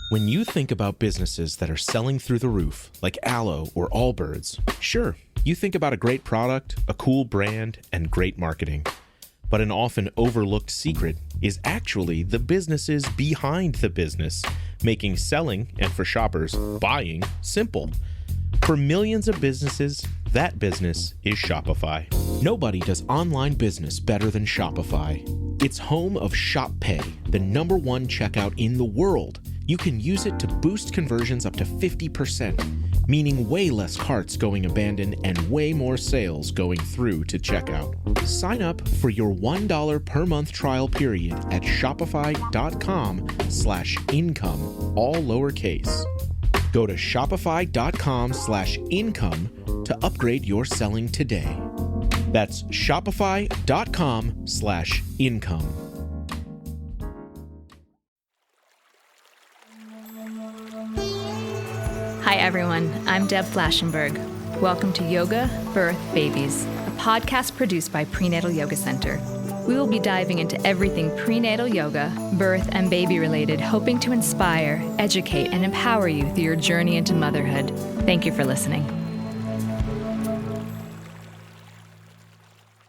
When you think about businesses that are selling through the roof, like Aloe or Allbirds, sure, you think about a great product, a cool brand, and great marketing. But an often overlooked secret is actually the businesses behind the business, making selling, and for shoppers, buying, simple. For millions of businesses, that business is Shopify. Nobody does online business better than Shopify. It's home of Shop Pay, the #1 checkout in the world. You can use it to boost conversions up to 50%, meaning way less carts going abandoned and way more sales going through to checkout. Sign up for your $1 per month trial period at shopify.com/income, all lowercase. Go to shopify.com/income to upgrade your selling today. That's shopify.com/income. Hi everyone, I'm Deb Flashenberg. Welcome to Yoga, Birth, Babies, a podcast produced by Prenatal Yoga Center. We will be diving into everything prenatal yoga, birth, and baby related, hoping to inspire, educate, and empower you through your journey into motherhood. Thank you for listening.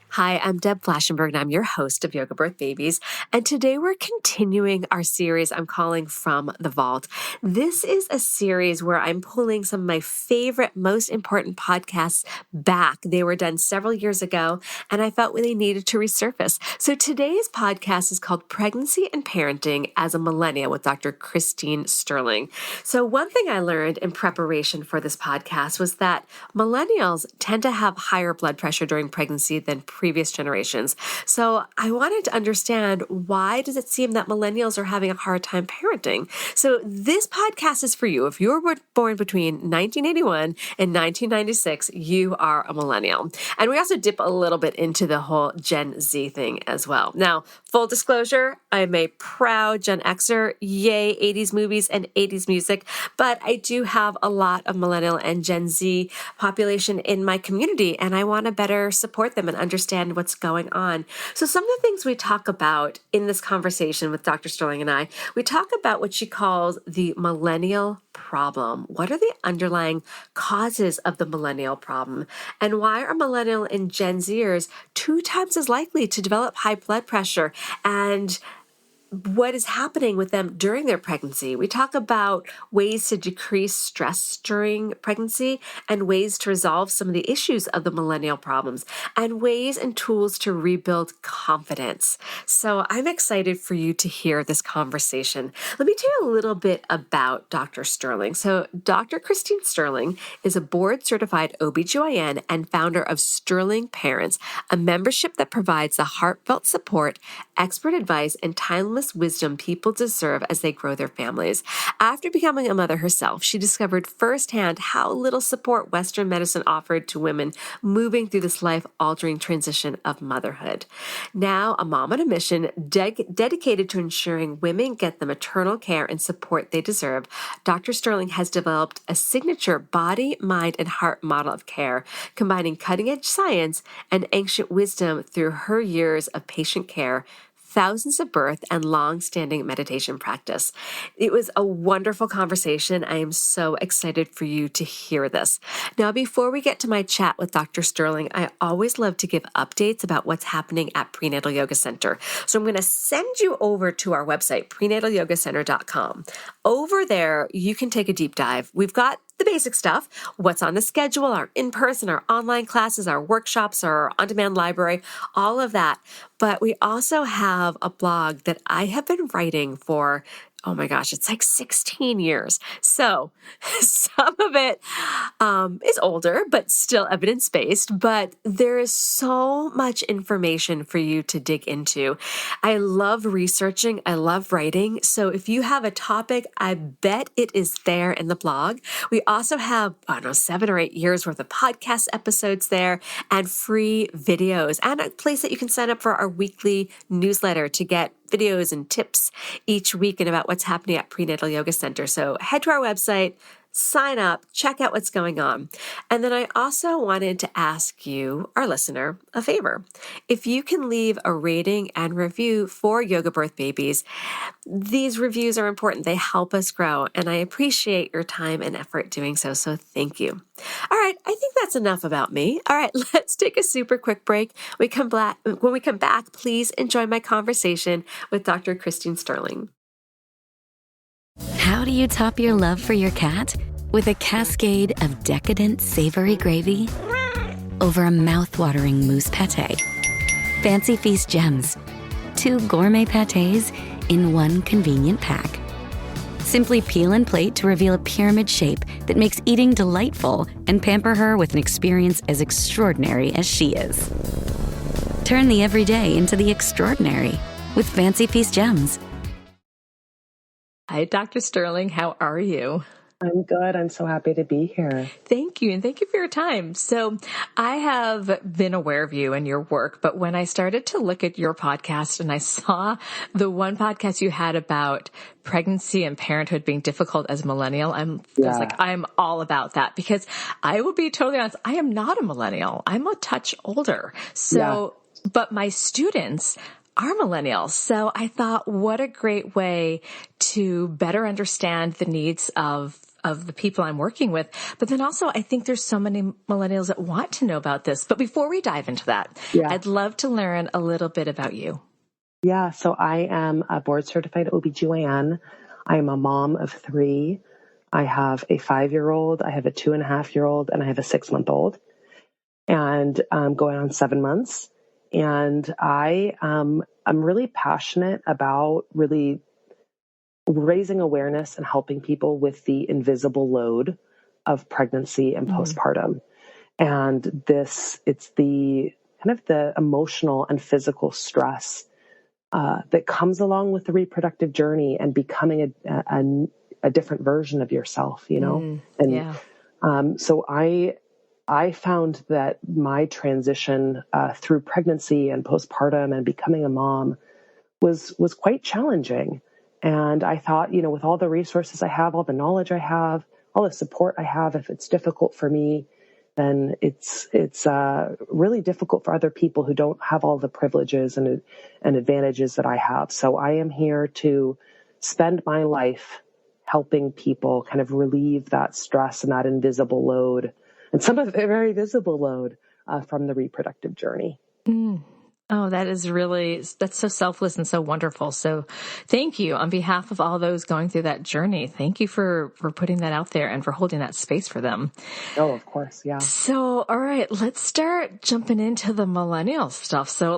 Hi, I'm Deb Flashenberg, and I'm your host of Yoga Birth Babies. And today we're continuing our series I'm calling From the Vault. This is a series where I'm pulling some of my favorite, most important podcasts back. They were done several years ago, and I felt they needed to resurface. So today's podcast is called Pregnancy and Parenting as a Millennial with Dr. Christine Sterling. So one thing I learned in preparation for this podcast was that millennials tend to have higher blood pressure during pregnancy than previous generations. So I wanted to understand, why does it seem that millennials are having a hard time parenting? So this podcast is for you. If you were born between 1981 and 1996, you are a millennial. And we also dip a little bit into the whole Gen Z thing as well. Now, full disclosure, I'm a proud Gen Xer. Yay, 80s movies and 80s music. But I do have a lot of millennial and Gen Z population in my community, and I want to better support them and understand what's going on. So some of the things we talk about in this conversation with Dr. Sterling and I, we talk about what she calls the millennial problem. What are the underlying causes of the millennial problem? And why are millennial and Gen Zers 2 times as likely to develop high blood pressure? And what is happening with them during their pregnancy? We talk about ways to decrease stress during pregnancy and ways to resolve some of the issues of the millennial problems and ways and tools to rebuild confidence. So I'm excited for you to hear this conversation. Let me tell you a little bit about Dr. Sterling. So Dr. Christine Sterling is a board-certified ObGyn and founder of Sterling Parents, a membership that provides the heartfelt support, expert advice, and timeless wisdom people deserve as they grow their families. After becoming a mother herself, she discovered firsthand how little support Western medicine offered to women moving through this life-altering transition of motherhood. Now, a mom on a mission dedicated to ensuring women get the maternal care and support they deserve, Dr. Sterling has developed a signature body, mind, and heart model of care, combining cutting-edge science and ancient wisdom through her years of patient care, thousands of birth, and long-standing meditation practice. It was a wonderful conversation. I am so excited for you to hear this. Now, before we get to my chat with Dr. Sterling, I always love to give updates about what's happening at Prenatal Yoga Center. So I'm going to send you over to our website, prenatalyogacenter.com. Over there, you can take a deep dive. We've got the basic stuff, what's on the schedule, our in-person, our online classes, our workshops, our on-demand library, all of that. But we also have a blog that I have been writing for, oh my gosh, it's like 16 years. So some of it is older, but still evidence-based, but there is so much information for you to dig into. I love researching. I love writing. So if you have a topic, I bet it is there in the blog. We also have, 7 or 8 years worth of podcast episodes there and free videos and a place that you can sign up for our weekly newsletter to get videos and tips each week and about what's happening at Prenatal Yoga Center. So head to our website, sign up, check out what's going on. And then I also wanted to ask you, our listener, a favor. If you can leave a rating and review for Yoga Birth Babies, these reviews are important. They help us grow, and I appreciate your time and effort doing so. So thank you. All right, I think that's enough about me. All right, let's take a super quick break. When we come back, please enjoy my conversation with Dr. Christine Sterling. How do you top your love for your cat? With a cascade of decadent savory gravy over a mouth-watering mousse pâté. Fancy Feast gems. 2 gourmet pâtés in one convenient pack. Simply peel and plate to reveal a pyramid shape that makes eating delightful and pamper her with an experience as extraordinary as she is. Turn the everyday into the extraordinary with Fancy Feast gems. Hi, Dr. Sterling. How are you? I'm good. I'm so happy to be here. Thank you. And thank you for your time. So I have been aware of you and your work, but when I started to look at your podcast and I saw the one podcast you had about pregnancy and parenthood being difficult as a millennial, I was like, I'm all about that, because I will be totally honest. I am not a millennial. I'm a touch older. So, but my students are millennials. So I thought, what a great way to better understand the needs of the people I'm working with. But then also, I think there's so many millennials that want to know about this. But before we dive into that, I'd love to learn a little bit about you. Yeah. So I am a board certified ObGyn. I am a mom of 3. I have a 5-year-old, I have a 2.5-year-old, and I have a 6-month-old, and I'm going on 7 months. And I'm really passionate about really raising awareness and helping people with the invisible load of pregnancy and postpartum. And it's the kind of the emotional and physical stress that comes along with the reproductive journey and becoming a different version of yourself, you know? So I found that my transition through pregnancy and postpartum and becoming a mom was quite challenging. And I thought, you know, with all the resources I have, all the knowledge I have, all the support I have, if it's difficult for me, then it's really difficult for other people who don't have all the privileges and advantages that I have. So I am here to spend my life helping people kind of relieve that stress and that invisible load, and some of it very visible load from the reproductive journey. Oh, that's so selfless and so wonderful. So thank you on behalf of all those going through that journey. Thank you for putting that out there and for holding that space for them. Oh, of course. Yeah. So, all right, let's start jumping into the millennial stuff. So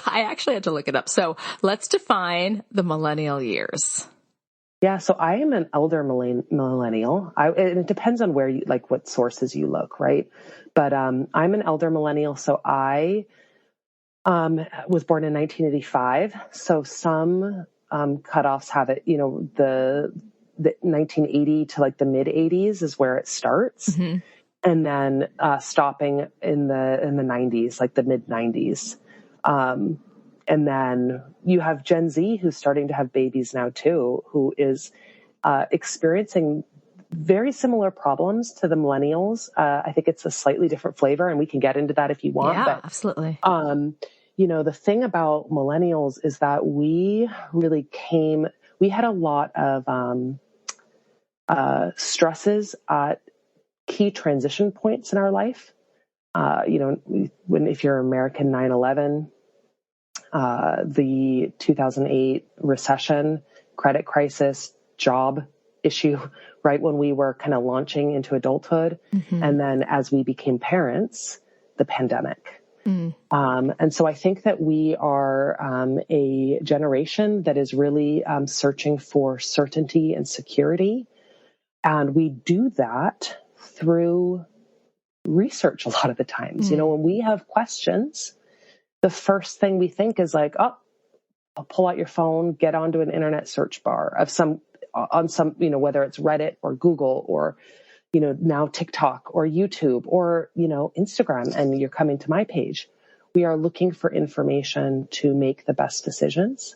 I actually had to look it up. So let's define the millennial years. Yeah, so I am an elder millennial. It depends on where what sources you look, right? But I'm an elder millennial. So I was born in 1985. So some cutoffs have it, you know, the 1980 to the mid 80s is where it starts, and then stopping in the 90s, like the mid 90s. And then you have Gen Z who's starting to have babies now too, who is experiencing very similar problems to the millennials. I think it's a slightly different flavor, and we can get into that if you want. Yeah, absolutely. You know, the thing about millennials is that we had a lot of stresses at key transition points in our life. You know, if you're American, 9/11, the 2008 recession, credit crisis, job issue, right when we were kind of launching into adulthood. And then as we became parents, the pandemic. And so I think that we are a generation that is really searching for certainty and security. And we do that through research a lot of the times. You know, when we have questions, the first thing we think is I'll pull out your phone, get onto an internet search bar of on some, you know, whether it's Reddit or Google or, you know, now TikTok or YouTube or, you know, Instagram, and you're coming to my page. We are looking for information to make the best decisions.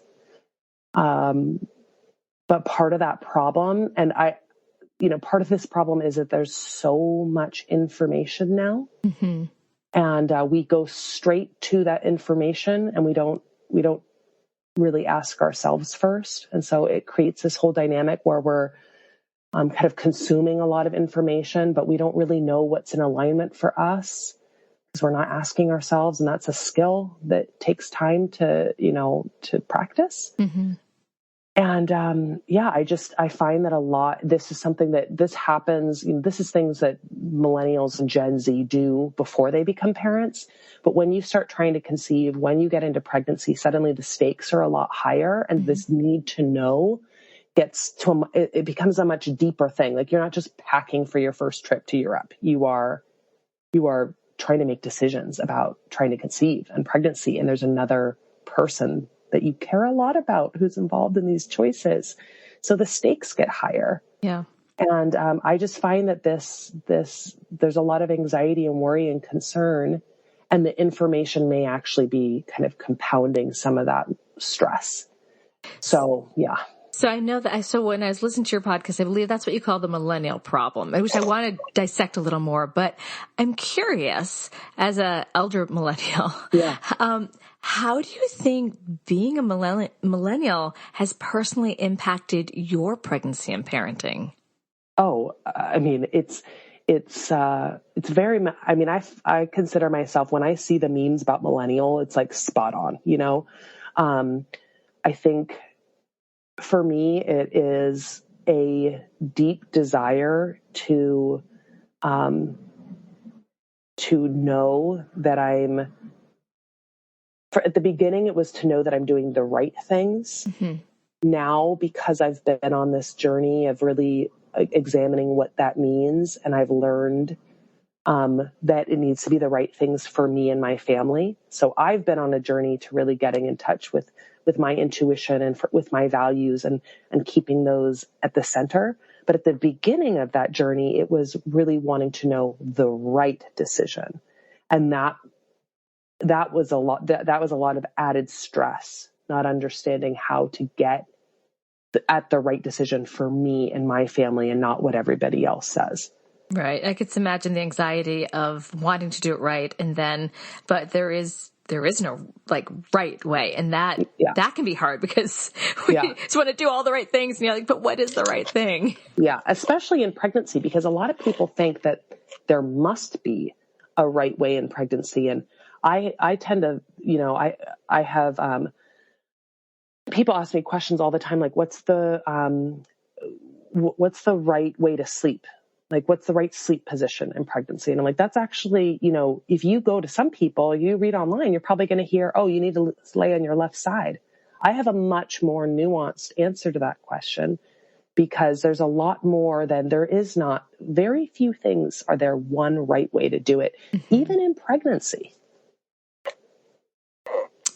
But part of that problem, and part of this problem is that there's so much information now, and we go straight to that information, and we don't really ask ourselves first. And so it creates this whole dynamic where we're kind of consuming a lot of information, but we don't really know what's in alignment for us because we're not asking ourselves. And that's a skill that takes time to practice. And, I find that this is something that this happens, this is things that millennials and Gen Z do before they become parents. But when you start trying to conceive, when you get into pregnancy, suddenly the stakes are a lot higher, and this need to know it becomes a much deeper thing. Like, you're not just packing for your first trip to Europe. You are trying to make decisions about trying to conceive and pregnancy. And there's another person that you care a lot about who's involved in these choices. So the stakes get higher. Yeah. And I just find that there's a lot of anxiety and worry and concern, and the information may actually be kind of compounding some of that stress. So, yeah. So I know that so when I was listening to your podcast, I believe that's what you call the millennial problem, which I want to dissect a little more, but I'm curious, as an elder millennial, how do you think being a millennial has personally impacted your pregnancy and parenting? Oh, I mean, it's very, I mean, I consider myself, when I see the memes about millennial, it's like spot on, I think for me, it is a deep desire to know that at the beginning, it was to know that I'm doing the right things. Now, because I've been on this journey of really examining what that means, and I've learned that it needs to be the right things for me and my family. So I've been on a journey to really getting in touch with my intuition and with my values and keeping those at the center. But at the beginning of that journey, it was really wanting to know the right decision. And that was a lot of added stress, not understanding how to get at the right decision for me and my family and not what everybody else says. Right. I could imagine the anxiety of wanting to do it right. But there is no right way. And that can be hard because we just want to do all the right things. And you're like, but what is the right thing? Yeah. Especially in pregnancy, because a lot of people think that there must be a right way in pregnancy. And I tend to, I have, people ask me questions all the time, like, what's the right way to sleep? Like, what's the right sleep position in pregnancy? And I'm like, that's actually, if you go to some people, you read online, you're probably going to hear, oh, you need to lay on your left side. I have a much more nuanced answer to that question, because there's a lot more than there is not. Very few things are there one right way to do it, even in pregnancy.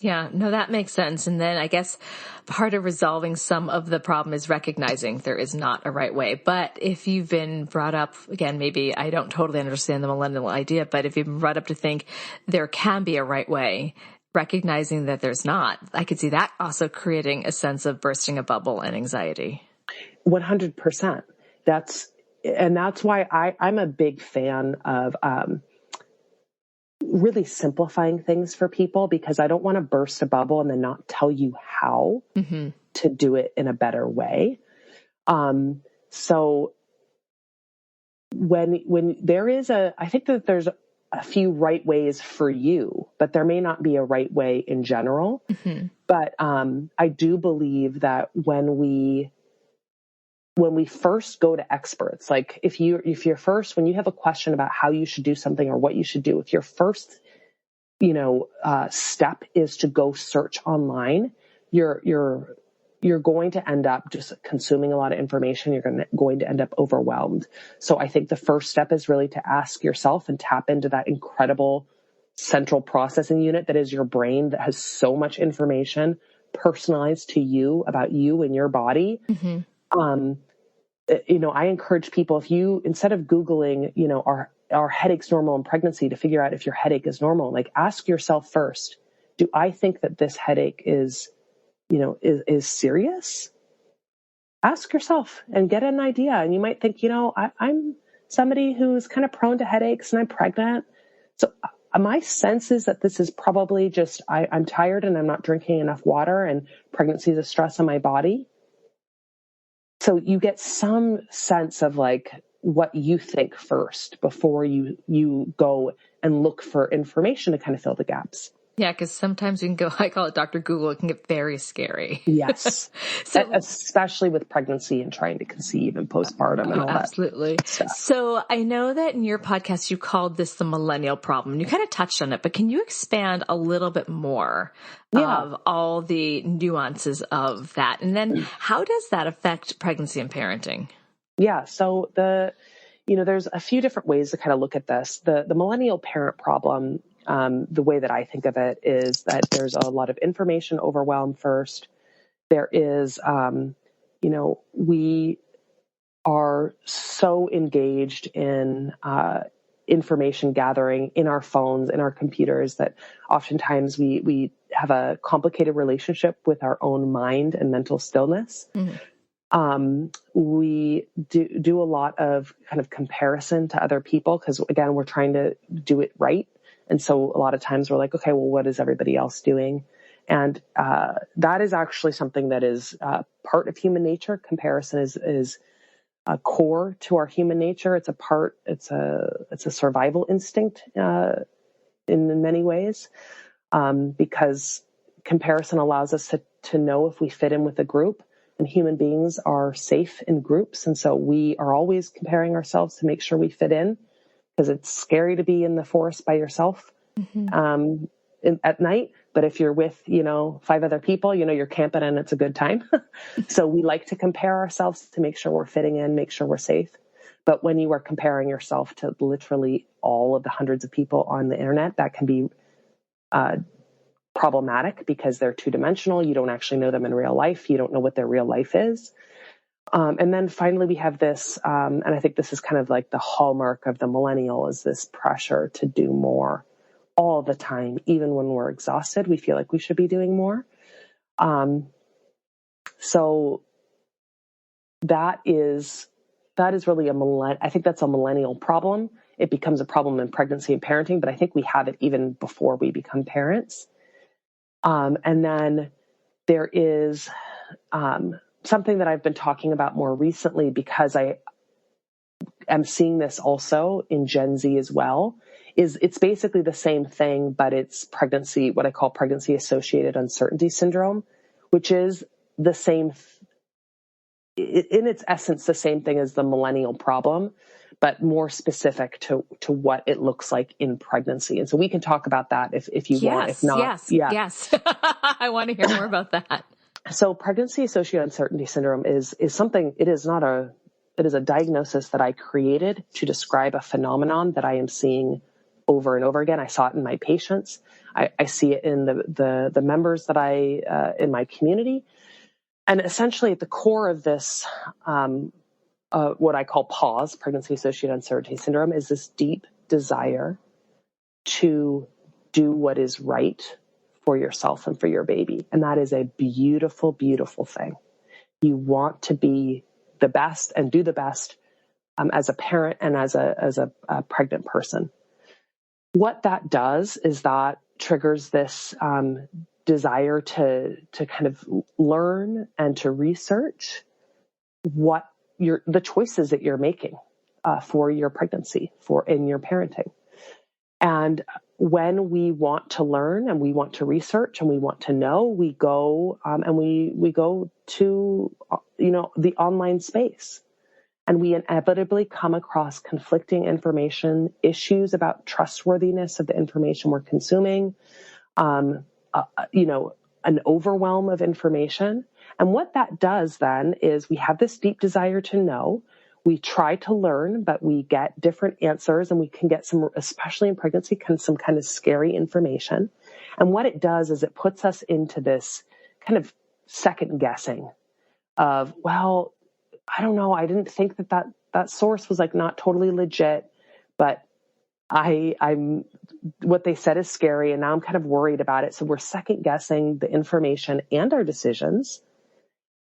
Yeah, no, that makes sense. And then I guess part of resolving some of the problem is recognizing there is not a right way. But if you've been brought up, again, maybe I don't totally understand the millennial idea, but if you've been brought up to think there can be a right way, recognizing that there's not, I could see that also creating a sense of bursting a bubble and anxiety. 100%. That's why I'm a big fan of, really simplifying things for people, because I don't want to burst a bubble and then not tell you how to do it in a better way. So when there is I think that there's a few right ways for you, but there may not be a right way in general. But I do believe that when we first go to experts, like if you're first, when you have a question about how you should do something or what you should do, if your first, step is to go search online, you're going to end up just consuming a lot of information. You're going to end up overwhelmed. So I think the first step is really to ask yourself and tap into that incredible central processing unit that is your brain, that has so much information personalized to you about you and your body. I encourage people, if you, instead of Googling, are headaches normal in pregnancy, to figure out if your headache is normal, like, ask yourself first, do I think that this headache is serious? ask yourself and get an idea. And you might think, I'm somebody who's kind of prone to headaches and I'm pregnant. So my sense is that this is probably just, I'm tired and I'm not drinking enough water, and pregnancy is a stress on my body. So you get some sense of like what you think first before you go and look for information to kind of fill the gaps. Yeah, because sometimes we can go, I call it Dr. Google, it can get very scary. Yes. So, especially with pregnancy and trying to conceive and postpartum and all that. Absolutely. Stuff. So I know that in your podcast, you called this the millennial problem. You kind of touched on it, but can you expand a little bit more of all the nuances of that? And then how does that affect pregnancy and parenting? Yeah. So there's a few different ways to kind of look at this. The millennial parent problem, the way that I think of it is that there's a lot of information overwhelm first. There is, we are so engaged in information gathering in our phones, in our computers, that oftentimes we have a complicated relationship with our own mind and mental stillness. Mm-hmm. We do a lot of kind of comparison to other people because, again, we're trying to do it right. And so a lot of times we're like, okay, well, what is everybody else doing? And that is actually something that is part of human nature. Comparison is a core to our human nature. It's a survival instinct in many ways, because comparison allows us to know if we fit in with a group. And human beings are safe in groups. And so we are always comparing ourselves to make sure we fit in, because it's scary to be in the forest by yourself at night. But if you're with, 5 other people, you're camping and it's a good time. So we like to compare ourselves to make sure we're fitting in, make sure we're safe. But when you are comparing yourself to literally all of the hundreds of people on the internet, that can be problematic because they're two-dimensional. You don't actually know them in real life. You don't know what their real life is. And then finally, we have this, and I think this is kind of like the hallmark of the millennial, is this pressure to do more all the time. Even when we're exhausted, we feel like we should be doing more. So that is really I think that's a millennial problem. It becomes a problem in pregnancy and parenting, but I think we have it even before we become parents. And then there is something that I've been talking about more recently, because I am seeing this also in Gen Z as well, is it's basically the same thing, but it's pregnancy, what I call pregnancy associated uncertainty syndrome, which is the same, in its essence, the same thing as the millennial problem, but more specific to what it looks like in pregnancy. And so we can talk about that if you want. If not, yes. I want to hear more about that. So pregnancy associated uncertainty syndrome is something, it is a diagnosis that I created to describe a phenomenon that I am seeing over and over again. I saw it in my patients. I see it in the members that in my community. And essentially at the core of this, what I call PAUS, pregnancy associated uncertainty syndrome, is this deep desire to do what is right for yourself and for your baby. And that is a beautiful, beautiful thing. You want to be the best and do the best as a parent and as a pregnant person. What that does is that triggers this desire to kind of learn and to research what the choices that you're making for your pregnancy, in your parenting. And when we want to learn and we want to research and we want to know, we go and we go to the online space, and we inevitably come across conflicting information, issues about trustworthiness of the information we're consuming, an overwhelm of information. And what that does then is we have this deep desire to know. We try to learn, but we get different answers, and we can get some, especially in pregnancy, some kind of scary information. And what it does is it puts us into this kind of second guessing of, well, I don't know, I didn't think that source was like not totally legit, but I'm what they said is scary, and now I'm kind of worried about it. So we're second guessing the information and our decisions.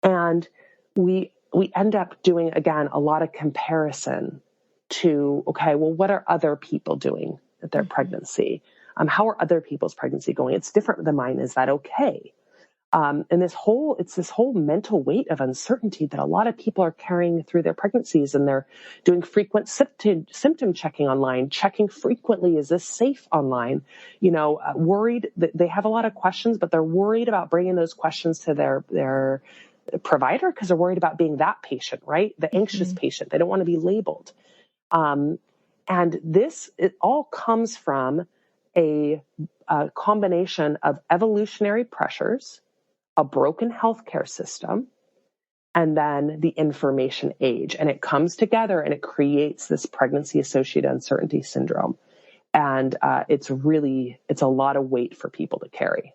And we we end up doing, again, a lot of comparison to, okay, well, what are other people doing at their pregnancy? How are other people's pregnancy going? It's different than mine. Is that okay? And it's this whole mental weight of uncertainty that a lot of people are carrying through their pregnancies, and they're doing frequent symptom checking online, checking frequently, is this safe online? Worried that they have a lot of questions, but they're worried about bringing those questions to their provider because they're worried about being that patient, right? The anxious patient. They don't want to be labeled. And it all comes from a combination of evolutionary pressures, a broken healthcare system, and then the information age. And it comes together and it creates this pregnancy-associated uncertainty syndrome. And it's a lot of weight for people to carry.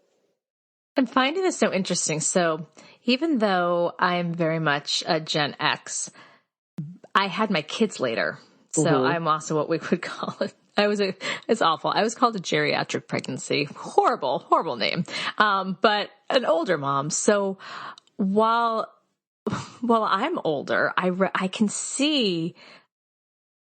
I'm finding this so interesting. So even though I'm very much a Gen X, I had my kids later. So I'm also what we would call it. It's awful. I was called a geriatric pregnancy. Horrible, horrible name. But an older mom. So while I'm older, I can see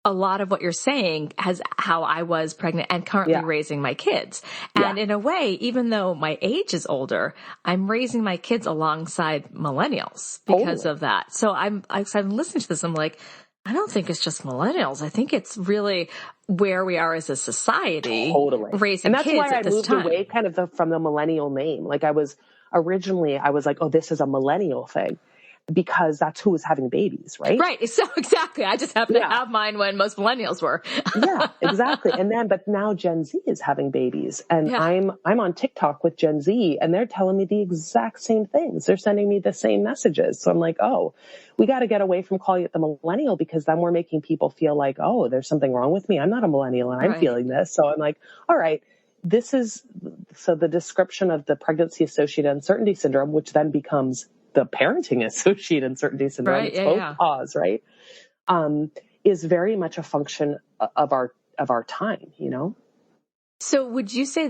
a lot of what you're saying as how I was pregnant and currently raising my kids. And in a way, even though my age is older, I'm raising my kids alongside millennials because of that. So I'm listening to this. I'm like, I don't think it's just millennials. I think it's really where we are as a society raising kids at this time. And that's why I moved away kind of from the millennial name. Like I was like, oh, this is a millennial thing, because that's who was having babies, right? Right. So exactly. I just happened to have mine when most millennials were. Yeah, exactly. But now Gen Z is having babies, and I'm on TikTok with Gen Z, and they're telling me the exact same things. They're sending me the same messages. So I'm like, oh, we got to get away from calling it the millennial, because then we're making people feel like, oh, there's something wrong with me. I'm not a millennial and I'm feeling this. So I'm like, all right, so the description of the pregnancy associated uncertainty syndrome, which then becomes the parenting associated uncertainty syndrome, it's both pause, right? Is very much a function of our time, So would you say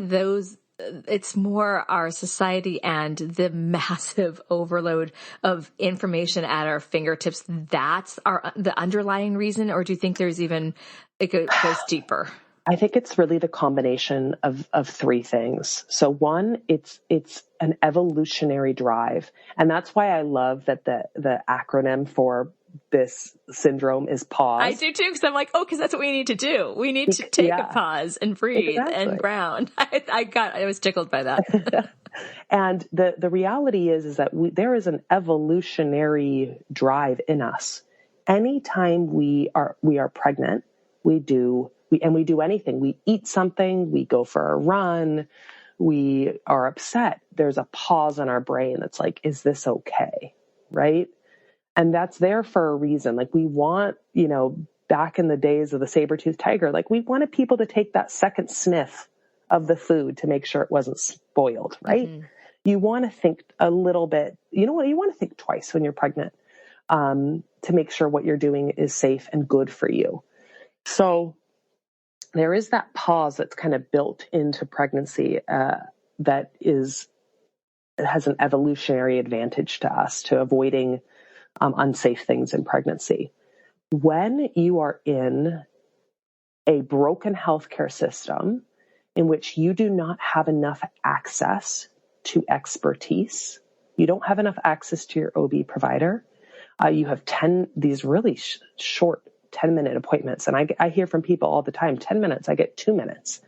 it's more our society and the massive overload of information at our fingertips, that's the underlying reason? Or do you think there's even, it goes deeper? I think it's really the combination of three things. So one, it's an evolutionary drive. And that's why I love that the acronym for this syndrome is PAUSE. I do too, because I'm like, because that's what we need to do. We need to take a pause and breathe and ground. I was tickled by that. And the reality is that there is an evolutionary drive in us. Anytime we are pregnant, we do anything. We eat something, we go for a run, we are upset. There's a pause in our brain that's like, is this okay? Right? And that's there for a reason. Like we want, back in the days of the saber-toothed tiger, like we wanted people to take that second sniff of the food to make sure it wasn't spoiled, right? Mm-hmm. You want to think a little bit, you want to think twice when you're pregnant, to make sure what you're doing is safe and good for you. So there is that pause that's kind of built into pregnancy that has an evolutionary advantage to us, to avoiding unsafe things in pregnancy. When you are in a broken healthcare system in which you do not have enough access to expertise, you don't have enough access to your OB provider, you have these really short 10-minute appointments. And I hear from people all the time, 10 minutes, I get 2 minutes,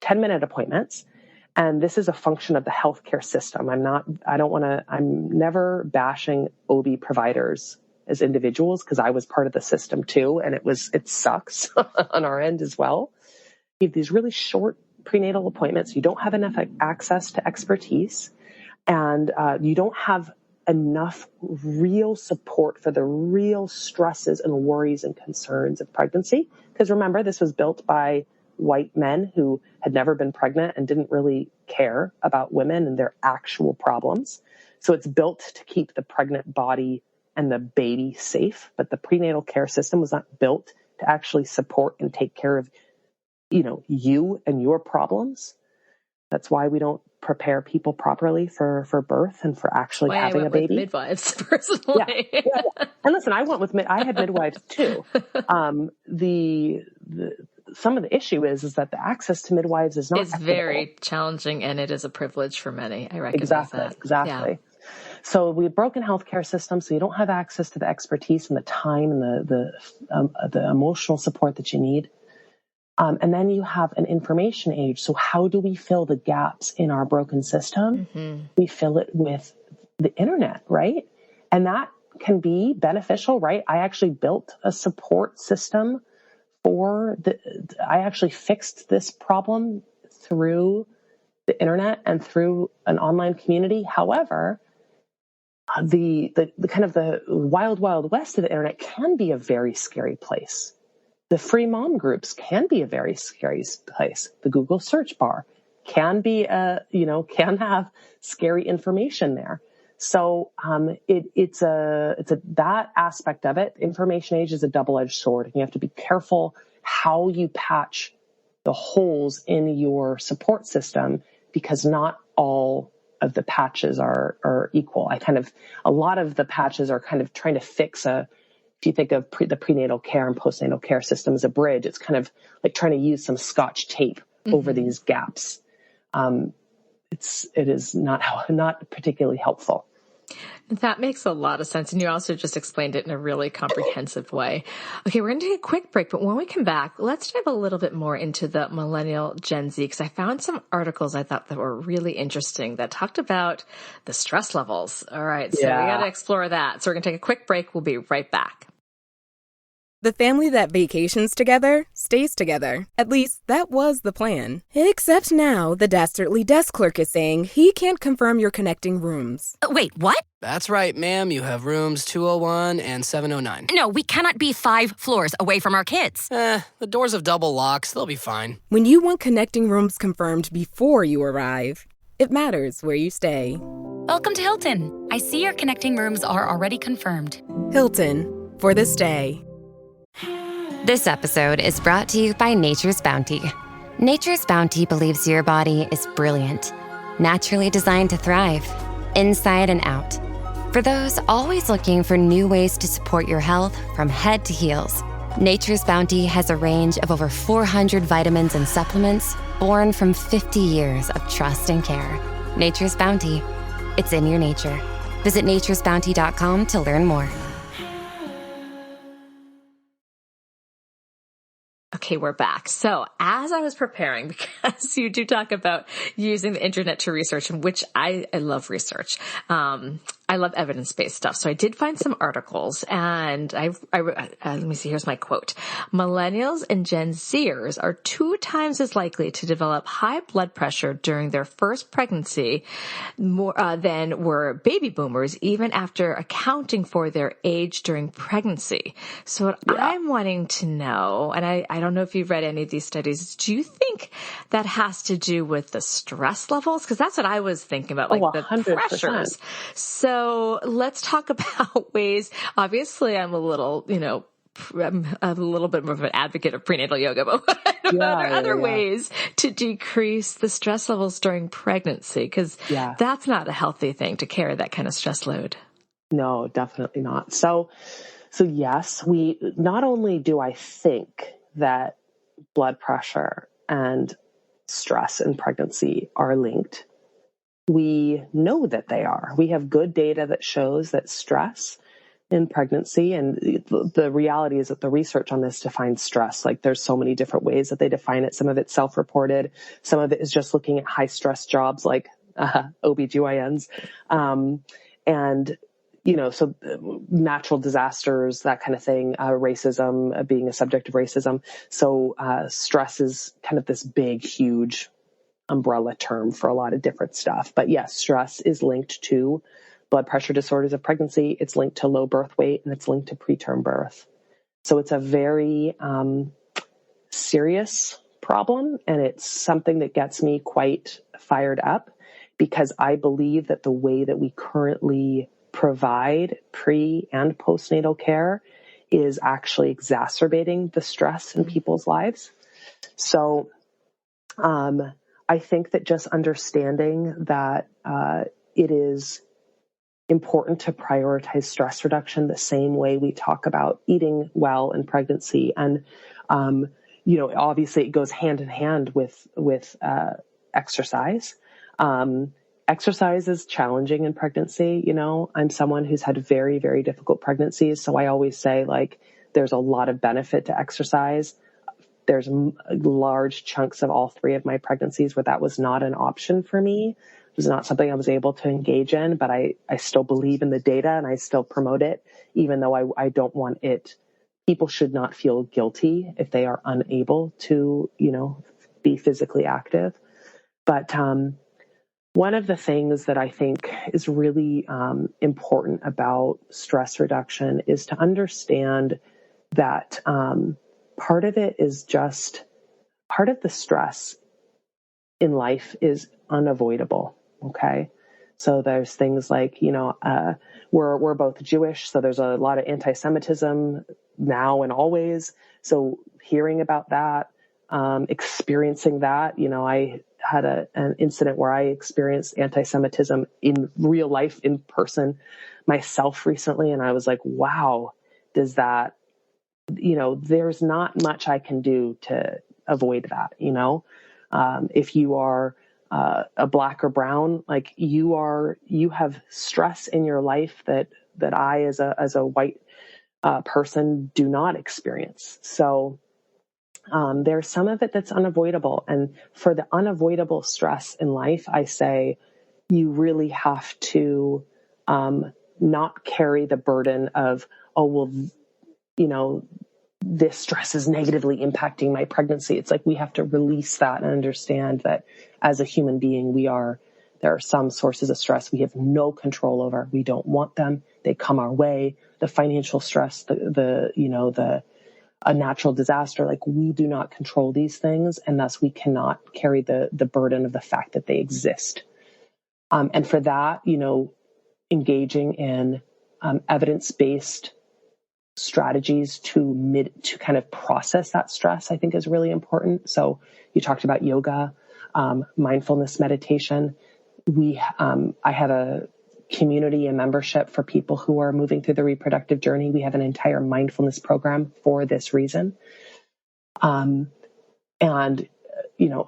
10-minute appointments. And this is a function of the healthcare system. I'm never bashing OB providers as individuals, because I was part of the system too. And it sucks on our end as well. You have these really short prenatal appointments. You don't have enough access to expertise, and you don't have enough real support for the real stresses and worries and concerns of pregnancy. Because remember, this was built by white men who had never been pregnant and didn't really care about women and their actual problems. So it's built to keep the pregnant body and the baby safe, but the prenatal care system was not built to actually support and take care of, you and your problems. That's why we don't prepare people properly for birth and for actually having a baby. With midwives personally. Yeah. And listen, I had midwives too. Some of the issue is that the access to midwives is not equitable. Very challenging, and it is a privilege for many. I recognize that. Exactly. Yeah. So we have broken healthcare system, so you don't have access to the expertise and the time and the emotional support that you need. And then you have an information age. So how do we fill the gaps in our broken system? Mm-hmm. We fill it with the internet, right? And that can be beneficial, right? I actually built a support system I actually fixed this problem through the internet and through an online community. However, the kind of the wild, wild west of the internet can be a very scary place. The free mom groups can be a very scary place. The Google search bar can be can have scary information there. So, it's that aspect of it. Information age is a double-edged sword, and you have to be careful how you patch the holes in your support system, because not all of the patches are equal. A lot of the patches are kind of trying to fix if you think of the prenatal care and postnatal care system as a bridge, it's kind of like trying to use some Scotch tape over these gaps. It is not particularly helpful. That makes a lot of sense. And you also just explained it in a really comprehensive way. Okay, we're going to take a quick break, but when we come back, let's dive a little bit more into the millennial Gen Z, because I found some articles I thought that were really interesting that talked about the stress levels. All right, so we got to explore that. So we're going to take a quick break. We'll be right back. The family that vacations together stays together. At least, that was the plan. Except now, the Dastardly desk clerk is saying he can't confirm your connecting rooms. Wait, what? That's right, ma'am. You have rooms 201 and 709. No, we cannot be 5 floors away from our kids. The doors have double locks. They'll be fine. When you want connecting rooms confirmed before you arrive, it matters where you stay. Welcome to Hilton. I see your connecting rooms are already confirmed. Hilton, for the stay. This episode is brought to you by Nature's Bounty. Nature's Bounty believes your body is brilliant, naturally designed to thrive, inside and out. For those always looking for new ways to support your health from head to heels, Nature's Bounty has a range of over 400 vitamins and supplements born from 50 years of trust and care. Nature's Bounty. It's in your nature. Visit naturesbounty.com to learn more. Okay, we're back. So as I was preparing, because you do talk about using the internet to research, which I love research. I love evidence-based stuff. So I did find some articles, and let me see, here's my quote. Millennials and Gen Zers are 2 times as likely to develop high blood pressure during their first pregnancy than were baby boomers, even after accounting for their age during pregnancy. So what I'm wanting to know, and I don't know if you've read any of these studies, do you think that has to do with the stress levels? Because that's what I was thinking about, like the 100%. pressures. So let's talk about ways. Obviously, I'm a little bit more of an advocate of prenatal yoga, but are there other ways to decrease the stress levels during pregnancy? Because that's not a healthy thing to carry that kind of stress load. No, definitely not. So yes, not only do I think that blood pressure and stress in pregnancy are linked, we know that they are. We have good data that shows that stress in pregnancy, and the reality is that the research on this defines stress. Like, there's so many different ways that they define it. Some of it's self-reported. Some of it is just looking at high stress jobs like ObGyns. And, so natural disasters, that kind of thing, racism, being a subject of racism. So stress is kind of this big, huge umbrella term for a lot of different stuff. But yes, stress is linked to blood pressure disorders of pregnancy. It's linked to low birth weight, and it's linked to preterm birth. So it's a very serious problem, and it's something that gets me quite fired up, because I believe that the way that we currently provide pre- and postnatal care is actually exacerbating the stress in people's lives. So I think that just understanding that it is important to prioritize stress reduction the same way we talk about eating well in pregnancy. And, obviously it goes hand in hand with exercise. Exercise is challenging in pregnancy. I'm someone who's had very, very difficult pregnancies. So I always say, like, there's a lot of benefit to exercise. There's large chunks of all 3 of my pregnancies where that was not an option for me. It was not something I was able to engage in, but I still believe in the data and I still promote it, even though I don't want it. People should not feel guilty if they are unable to, be physically active. But one of the things that I think is really important about stress reduction is to understand that part of it is just part of the stress in life is unavoidable. Okay. So there's things like, we're both Jewish. So there's a lot of anti-Semitism now and always. So hearing about that, experiencing that, I had an incident where I experienced anti-Semitism in real life, in person myself recently. And I was like, wow, does that, there's not much I can do to avoid that. If you are a Black or brown, like you have stress in your life that I as a white person do not experience. So there's some of it that's unavoidable. And for the unavoidable stress in life, I say you really have to not carry the burden of, this stress is negatively impacting my pregnancy. It's like we have to release that and understand that as a human being, there are some sources of stress we have no control over. We don't want them. They come our way. The financial stress, a natural disaster, like we do not control these things. And thus we cannot carry the burden of the fact that they exist. And for that, engaging in evidence-based strategies to kind of process that stress, I think is really important. So you talked about yoga, mindfulness meditation. I have a community and membership for people who are moving through the reproductive journey. We have an entire mindfulness program for this reason. And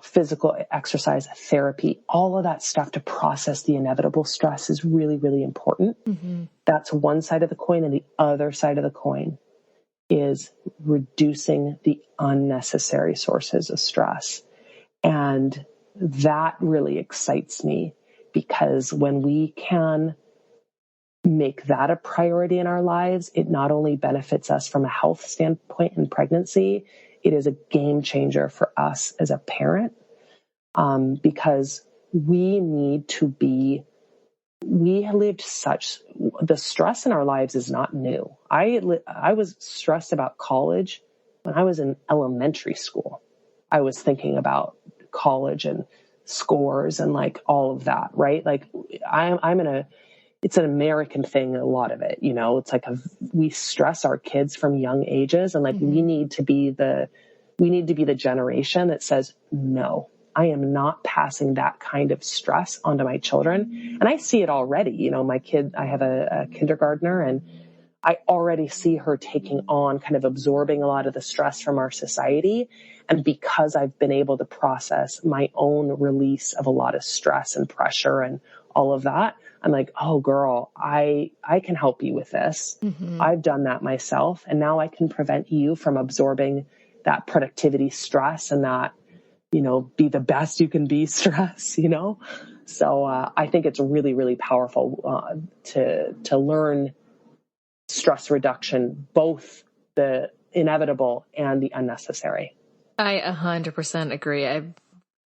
physical exercise, therapy, all of that stuff to process the inevitable stress is really, really important. Mm-hmm. That's one side of the coin. And the other side of the coin is reducing the unnecessary sources of stress. And that really excites me, because when we can make that a priority in our lives, it not only benefits us from a health standpoint in pregnancy, it is a game changer for us as a parent, because we lived the stress in our lives is not new. I was stressed about college when I was in elementary school. I was thinking about college and scores and like all of that, right? Like it's an American thing, a lot of it, it's like we stress our kids from young ages, and like mm-hmm. we need to be the generation that says, no, I am not passing that kind of stress onto my children. And I see it already, my kid, I have a kindergartner, and I already see her taking on, kind of absorbing a lot of the stress from our society. And because I've been able to process my own release of a lot of stress and pressure and all of that, I'm like, oh girl, I can help you with this. Mm-hmm. I've done that myself. And now I can prevent you from absorbing that productivity stress and that, be the best you can be stress, So I think it's really, really powerful to learn stress reduction, both the inevitable and the unnecessary. I 100% agree. I'm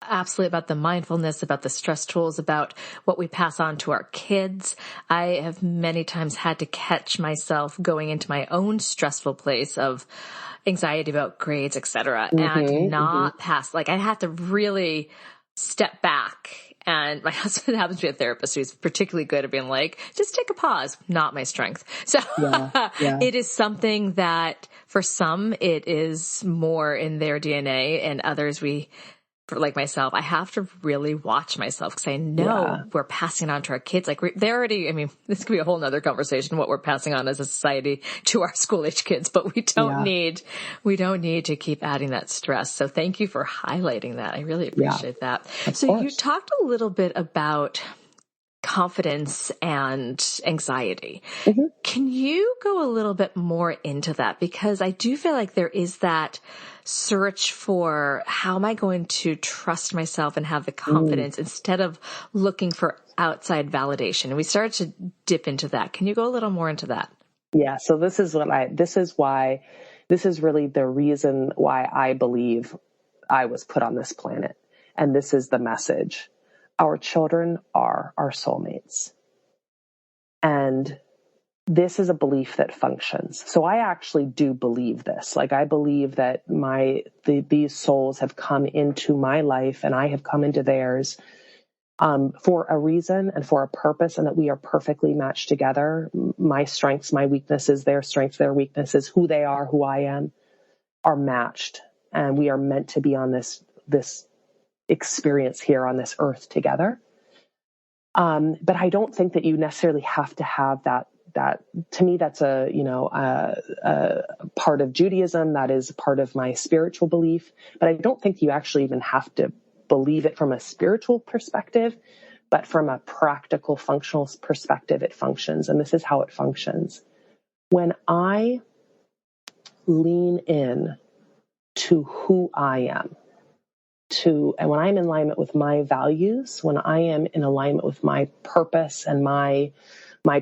absolutely about the mindfulness, about the stress tools, about what we pass on to our kids. I have many times had to catch myself going into my own stressful place of anxiety about grades, etc., mm-hmm, and not pass. Like I had to really step back. And my husband happens to be a therapist who's particularly good at being like, just take a pause. Not my strength. So yeah. It is something that for some, it is more in their DNA, and others for like myself, I have to really watch myself because I know we're passing on to our kids. Like they're already, I mean, this could be a whole nother conversation, what we're passing on as a society to our school age kids, but we don't need to keep adding that stress. So thank you for highlighting that. I really appreciate that. So you talked a little bit about confidence and anxiety. Mm-hmm. Can you go a little bit more into that? Because I do feel like there is that search for how am I going to trust myself and have the confidence instead of looking for outside validation. And we started to dip into that. Can you go a little more into that? Yeah. So this is really the reason why I believe I was put on this planet. And this is the message. Our children are our soulmates. And this is a belief that functions. So I actually do believe this. Like I believe that these souls have come into my life and I have come into theirs for a reason and for a purpose, and that we are perfectly matched together. My strengths, my weaknesses, their strengths, their weaknesses, who they are, who I am, are matched. And we are meant to be on this experience here on this earth together. But I don't think that you necessarily have to have that to me, that's a part of Judaism. That is part of my spiritual belief, but I don't think you actually even have to believe it from a spiritual perspective, but from a practical functional perspective, it functions. And this is how it functions. When I lean in to who I am, and when I'm in alignment with my values, when I am in alignment with my purpose and my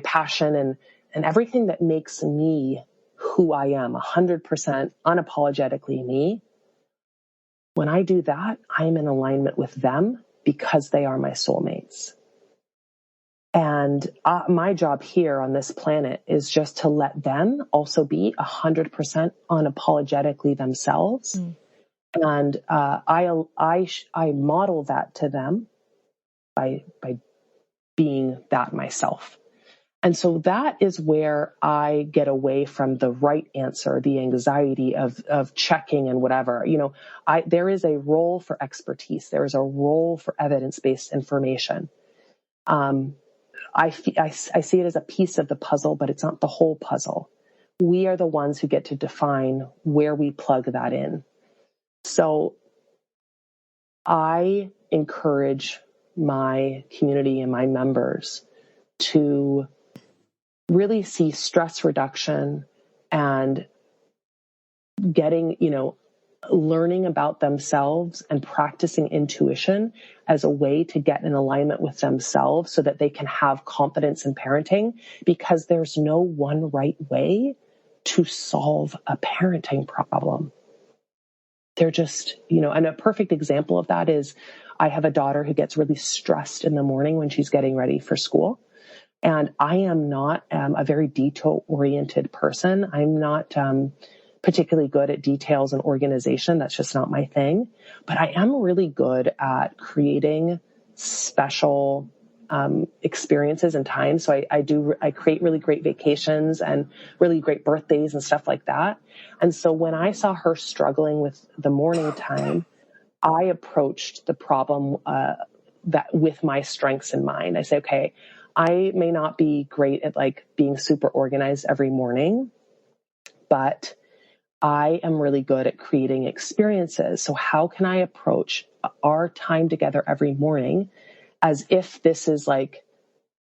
passion and everything that makes me who I am, 100% unapologetically me, when I do that, I'm in alignment with them because they are my soulmates. And my job here on this planet is just to let them also be 100% unapologetically themselves. And I model that to them by being that myself. And so that is where I get away from the right answer, the anxiety of checking and whatever. There is a role for expertise. There is a role for evidence-based information. I see it as a piece of the puzzle, but it's not the whole puzzle. We are the ones who get to define where we plug that in. So I encourage my community and my members to really see stress reduction and getting, learning about themselves and practicing intuition as a way to get in alignment with themselves so that they can have confidence in parenting, because there's no one right way to solve a parenting problem. They're just, and a perfect example of that is I have a daughter who gets really stressed in the morning when she's getting ready for school. And I am not a very detail-oriented person. I'm not particularly good at details and organization. That's just not my thing. But I am really good at creating special experiences and times. So I create really great vacations and really great birthdays and stuff like that. And so when I saw her struggling with the morning time, I approached the problem that with my strengths in mind. I say, okay, I may not be great at being super organized every morning, but I am really good at creating experiences. So how can I approach our time together every morning as if this is a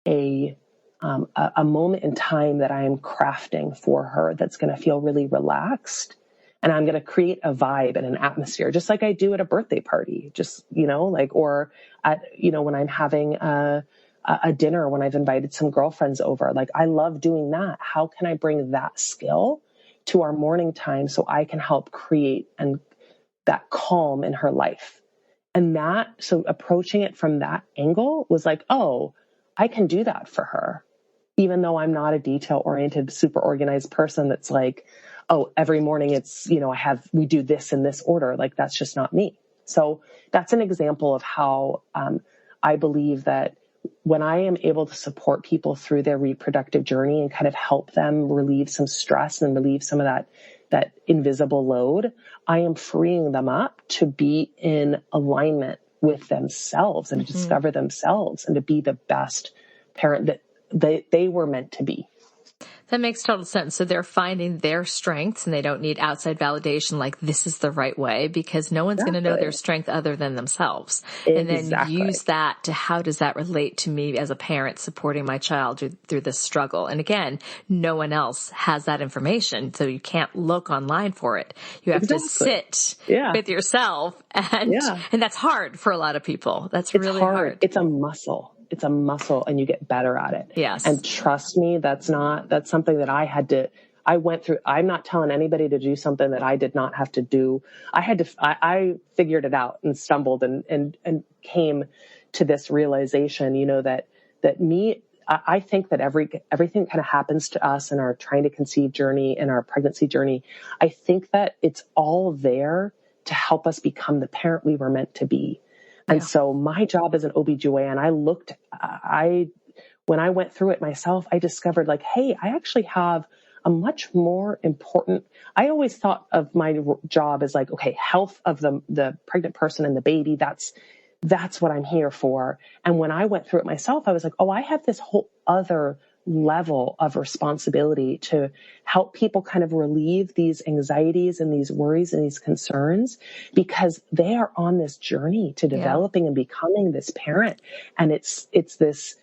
moment in time that I am crafting for her that's going to feel really relaxed, and I'm going to create a vibe and an atmosphere, just like I do at a birthday party, just, or at, when I'm having a dinner, when I've invited some girlfriends over. I love doing that. How can I bring that skill to our morning time so I can help create and that calm in her life? And so approaching it from that angle was oh, I can do that for her, even though I'm not a detail-oriented, super organized person that's oh, every morning it's, we do this in this order. That's just not me. So that's an example of how I believe that when I am able to support people through their reproductive journey and kind of help them relieve some stress and relieve some of that that invisible load, I am freeing them up to be in alignment with themselves and to discover themselves and to be the best parent that they were meant to be. That makes total sense. So they're finding their strengths and they don't need outside validation like this is the right way, because no one's going to know their strength other than themselves. And then use that to how does that relate to me as a parent supporting my child through this struggle? And again, no one else has that information. So you can't look online for it. You have to sit with yourself and that's hard for a lot of people. It's really hard. It's a muscle. It's a muscle and you get better at it. Yes. And trust me, that's something that I went through. I'm not telling anybody to do something that I did not have to do. I figured it out and stumbled and came to this realization, I think that everything kind of happens to us in our trying to conceive journey and our pregnancy journey. I think that it's all there to help us become the parent we were meant to be. And so my job as an ObGyn, when I went through it myself, I discovered like, hey, I actually have a much more important, I always thought of my job as like, okay, health of the pregnant person and the baby, that's what I'm here for. And when I went through it myself, I was like, oh, I have this whole other level of responsibility to help people kind of relieve these anxieties and these worries and these concerns, because they are on this journey to developing and becoming this parent. And it's this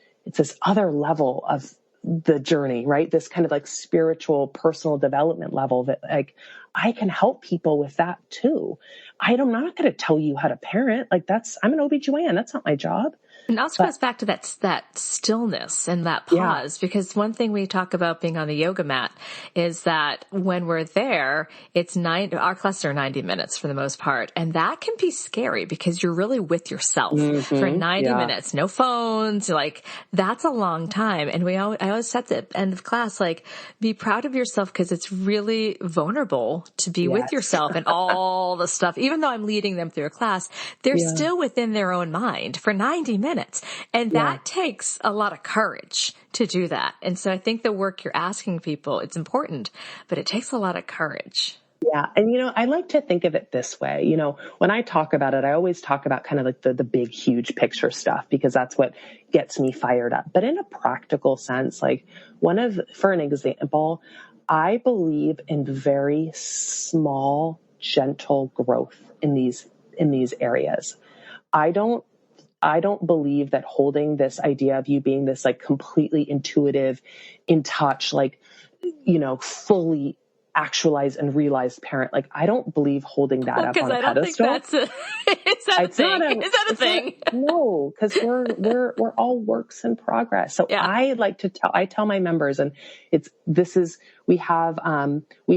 other level of the journey, right? This kind of like spiritual, personal development level that like I can help people with that too. I'm not going to tell you how to parent. Like I'm an ObGyn. That's not my job. And also goes back to that stillness and that pause, because one thing we talk about being on the yoga mat is that when we're there, our classes are 90 minutes for the most part. And that can be scary because you're really with yourself for 90 minutes, no phones, like that's a long time. And I always set the end of class, like be proud of yourself because it's really vulnerable to be with yourself and all the stuff. Even though I'm leading them through a class, they're still within their own mind for 90 minutes. And that takes a lot of courage to do that. And so I think the work you're asking people, it's important, but it takes a lot of courage. Yeah. And, I like to think of it this way. When I talk about it, I always talk about kind of like the big, huge picture stuff, because that's what gets me fired up. But in a practical sense, like for an example, I believe in very small, gentle growth in these areas. I don't believe that holding this idea of you being this like completely intuitive, in touch, like, fully actualized and realized parent. Like, I don't believe holding that up on a pedestal. Is that a thing? No, because we're all works in progress. So I like to tell my members, and we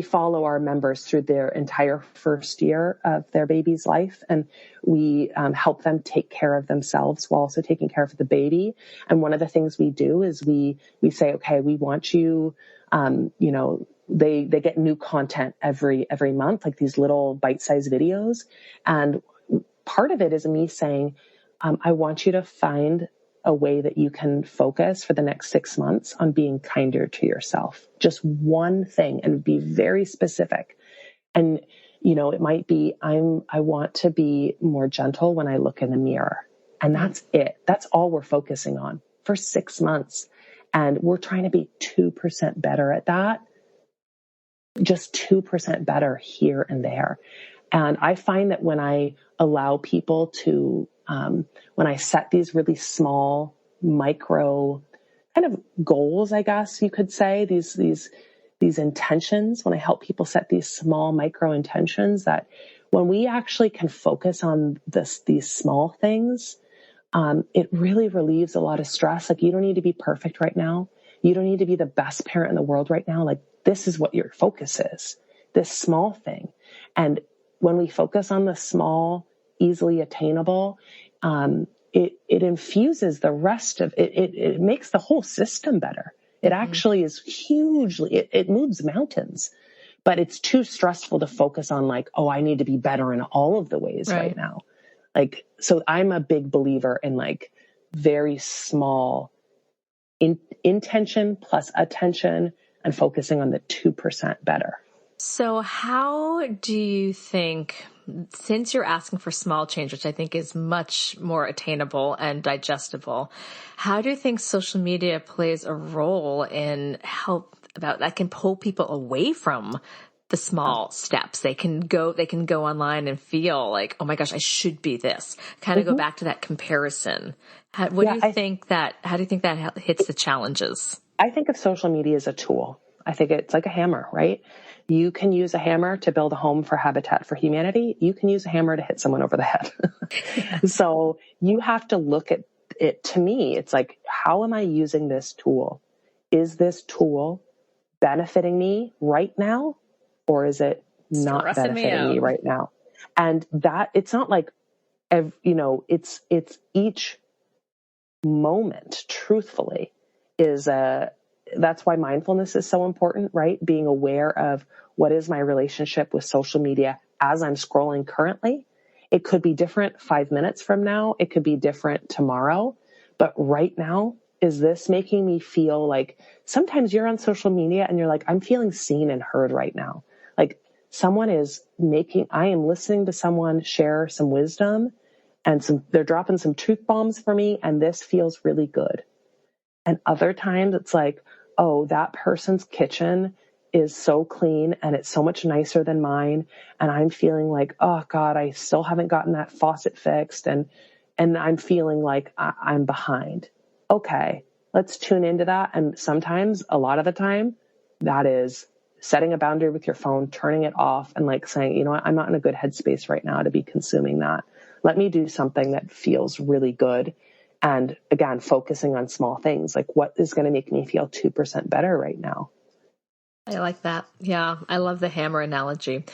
follow our members through their entire first year of their baby's life. And we help them take care of themselves while also taking care of the baby. And one of the things we do is we say, okay, we want you, they get new content every month, like these little bite-sized videos. And part of it is me saying, I want you to find a way that you can focus for the next 6 months on being kinder to yourself. Just one thing, and be very specific. And, it might be, I want to be more gentle when I look in the mirror. And that's it. That's all we're focusing on for 6 months. And we're trying to be 2% better at that. Just 2% better here and there. And I find that when I allow people to, when I set these really small, micro kind of goals, I guess you could say, these intentions, when I help people set these small micro intentions, that when we actually can focus on these small things, it really relieves a lot of stress. Like, you don't need to be perfect right now. You don't need to be the best parent in the world right now. Like, this is what your focus is, this small thing. And when we focus on the small, easily attainable, it infuses the rest of it. It makes the whole system better. It actually is hugely, it moves mountains, but it's too stressful to focus on like, oh, I need to be better in all of the ways right now. Like, so I'm a big believer in like very small intention plus attention and focusing on the 2% better. So how do you think, since you're asking for small change, which I think is much more attainable and digestible, how do you think social media plays a role in help about that can pull people away from the small steps? They can go online and feel like, oh my gosh, I should be this. Kind of go back to that comparison. How do you think that hits the challenges? I think of social media as a tool. I think it's like a hammer, right? You can use a hammer to build a home for Habitat for Humanity. You can use a hammer to hit someone over the head. So you have to look at it. To me, it's like, how am I using this tool? Is this tool benefiting me right now? Or is it not benefiting me right now? And that it's not like, it's each moment, truthfully, that's why mindfulness is so important, right? Being aware of what is my relationship with social media as I'm scrolling currently. It could be different 5 minutes from now. It could be different tomorrow. But right now, is this making me feel like sometimes you're on social media and you're like, I'm feeling seen and heard right now. Like I am listening to someone share some wisdom and they're dropping some truth bombs for me. And this feels really good. And other times it's like, oh, that person's kitchen is so clean and it's so much nicer than mine. And I'm feeling like, oh God, I still haven't gotten that faucet fixed. And I'm feeling like I'm behind. Okay, let's tune into that. And sometimes, a lot of the time, that is setting a boundary with your phone, turning it off and like saying, you know what, I'm not in a good headspace right now to be consuming that. Let me do something that feels really good. And again, focusing on small things, like what is going to make me feel 2% better right now. I like that. Yeah, I love the hammer analogy.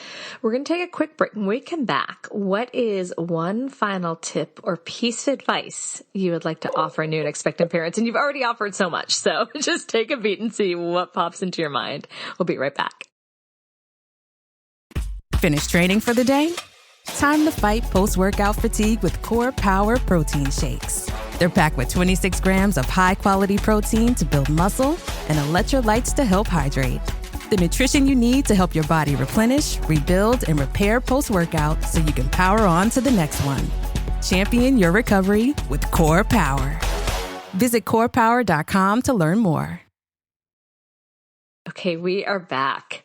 We're going to take a quick break. When we come back, what is one final tip or piece of advice you would like to offer new and expectant parents? And you've already offered so much, so just take a beat and see what pops into your mind. We'll be right back. Finished training for the day? Time to fight post-workout fatigue with Core Power Protein Shakes. They're packed with 26 grams of high-quality protein to build muscle and electrolytes to help hydrate. The nutrition you need to help your body replenish, rebuild, and repair post-workout so you can power on to the next one. Champion your recovery with Core Power. Visit corepower.com to learn more. Okay, we are back.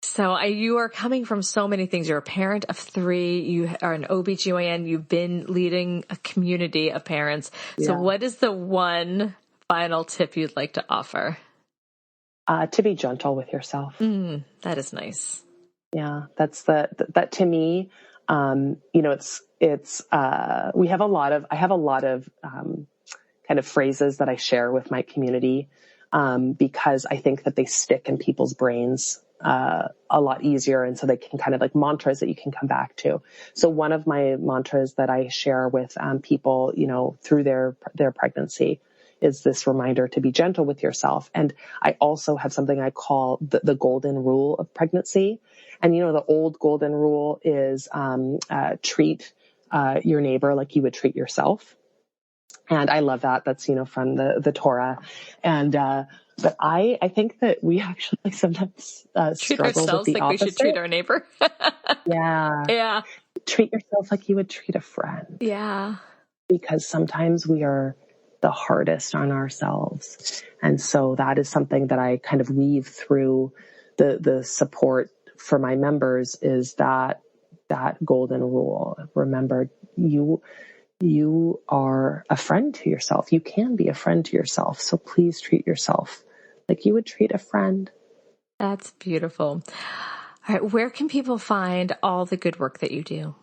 So you are coming from so many things. You're a parent of 3. You are an ObGyn. You've been leading a community of parents. Yeah. So what is the one final tip you'd like to offer? To be gentle with yourself. That is nice. Yeah, that to me, I have a lot of kind of phrases that I share with my community, because I think that they stick in people's brains a lot easier. And so they can kind of like mantras that you can come back to. So one of my mantras that I share with people, through their pregnancy is this reminder to be gentle with yourself. And I also have something I call the golden rule of pregnancy. And, the old golden rule is treat your neighbor like you would treat yourself. And I love that. That's, from the Torah. And, but I think that we actually sometimes treat struggle ourselves with the like opposite. We should treat our neighbor. Yeah. Yeah. Treat yourself like you would treat a friend. Yeah. Because sometimes we are the hardest on ourselves. And so that is something that I kind of weave through the support for my members is that golden rule. Remember, you are a friend to yourself. You can be a friend to yourself. So please treat yourself like you would treat a friend. That's beautiful. All right. Where can people find all the good work that you do?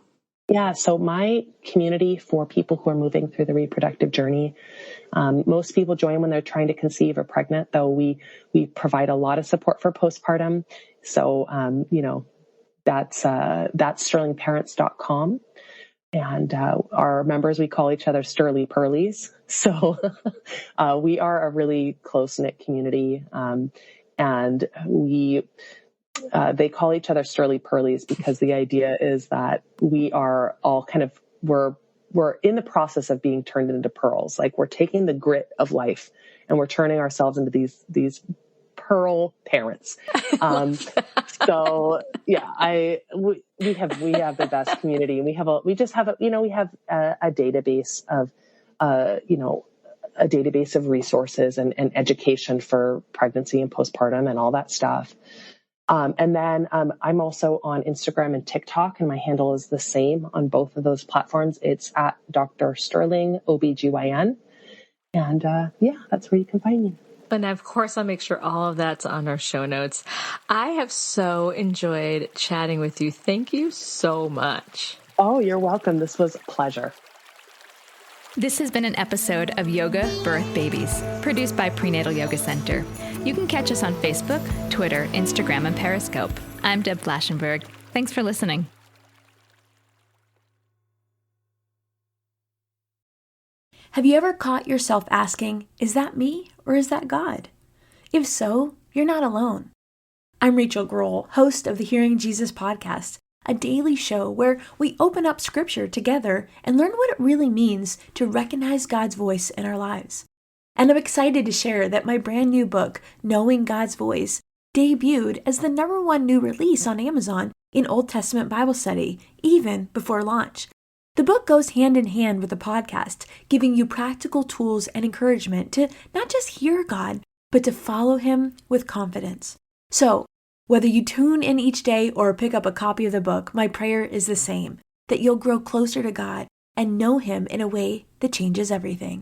Yeah. So my community for people who are moving through the reproductive journey, most people join when they're trying to conceive or pregnant, though we provide a lot of support for postpartum. So, that's sterlingparents.com. And our members, we call each other Sterly Pearlies. So we are a really close-knit community. And they call each other Sterly Pearlies because the idea is that we are all kind of, we're in the process of being turned into pearls. Like we're taking the grit of life and we're turning ourselves into these Pearl parents. So yeah, we have the best community, and we have a database of, a database of resources and education for pregnancy and postpartum and all that stuff. And then I'm also on Instagram and TikTok, and my handle is the same on both of those platforms. It's at Dr. Sterling ObGyn. And that's where you can find me. And of course, I'll make sure all of that's on our show notes. I have so enjoyed chatting with you. Thank you so much. Oh, you're welcome. This was a pleasure. This has been an episode of Yoga Birth Babies, produced by Prenatal Yoga Center. You can catch us on Facebook, Twitter, Instagram, and Periscope. I'm Deb Flaschenberg. Thanks for listening. Have you ever caught yourself asking, is that me or is that God? If so, you're not alone. I'm Rachel Grohl, host of the Hearing Jesus podcast, a daily show where we open up scripture together and learn what it really means to recognize God's voice in our lives. And I'm excited to share that my brand new book, Knowing God's Voice, debuted as the #1 new release on Amazon in Old Testament Bible study, even before launch. The book goes hand in hand with the podcast, giving you practical tools and encouragement to not just hear God, but to follow Him with confidence. So, whether you tune in each day or pick up a copy of the book, my prayer is the same, that you'll grow closer to God and know Him in a way that changes everything.